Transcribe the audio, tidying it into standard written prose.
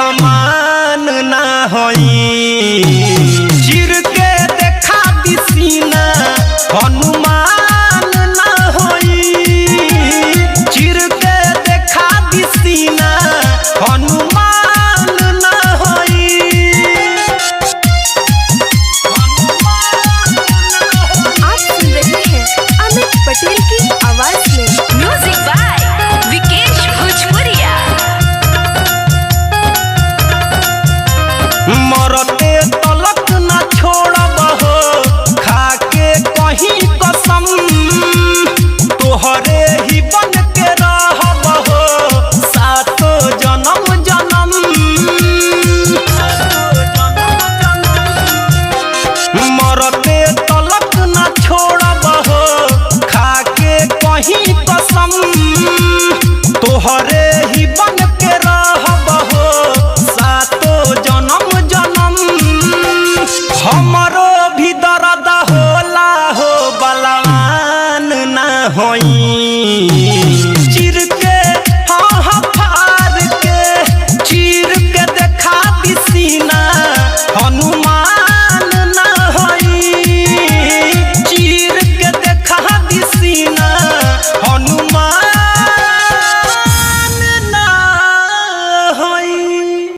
समान ना होई। चिर के देखा दिसीना हनुमान ना होई। चिर के देखा दिसीना हनुमान ना होई। आप सुन रहे हैं अमित पटेल की आवाज में। म्यूजिक बाय विकेश भोजपुरिया। मरते तलक न छोड़ब हो खाके कहीं कसम। तोहरे ही बन के रहब हो सातो जन्म जन्म। मरते तलक न छोड़ब हो खाके कहीं कसम। तोहरे ही बन के रहब हो सातो जन्म जन्म। हमरो भी दर्द होला हो बलवान ना होई।